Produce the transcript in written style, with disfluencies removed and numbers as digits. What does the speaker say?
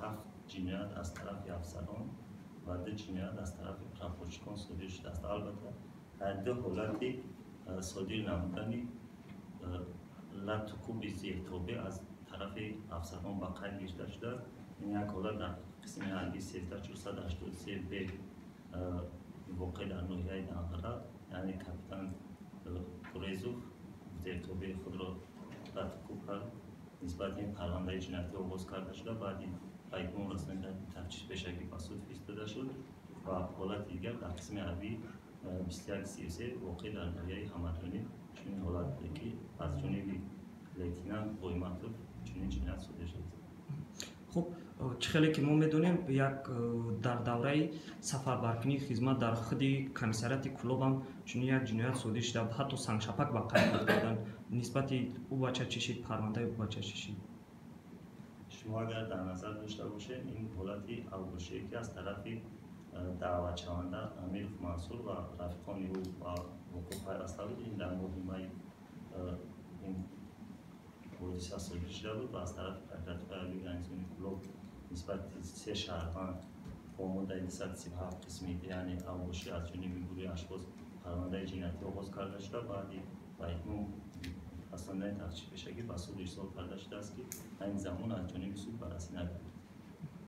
7 جنایت از طرف افسران و 2 جنایت از طرف پرافورچکان صادر شده است. البته دو حالت صادر نمودن لطکوب زیرتابه از طرف افسران با قید گرفته شده. این یک حالت در قسم حربی 13483 ب واقع در ناحیه دنقره، یعنی کاپیتان قریزوف زیرتابه خود را لطکوب کرد. نسبت این پرونده جنایتی آغاز کرده شده. بعد این پیگام رسمی تفتیش پیشگی پاسخ فرستاده شد و حالت دیگر در قسم حربی 2133 واقع در ناحیه همدانی چنین حالت بود که از جانب لیتنانت قایمتوف چنین جنایت صادر شد. خب خیلی که ما میدونیم یک در دوره سفربرکنی خدمت در خود کمیساریات کلوب هم چنین یک جنایت صادر شده، حتی سنگشپک با قید گرفتن. نسبت او بچه چی شد؟ پرونده او بچه چی شد؟ شما اگر در نظر داشته باشید این حالتی اوگوشی که از طرف دعوت شونده امیر منصور و رفیقان او و وقوع پیوسته بود، این در مهمه این حادثه صادر شده بود و از طرف ارگانیزم کلوب نسبت 3 شهروند با ماده 237 قسمی یعنی اوگوشی از جانب گروه اشخاص پرونده جنایتی آغاز کرده شده. بعدی با اتمام رساندن تفتیش پیشگی به سود ارسال کرده شده است که این زمان از جانب سود بررسی نگردید.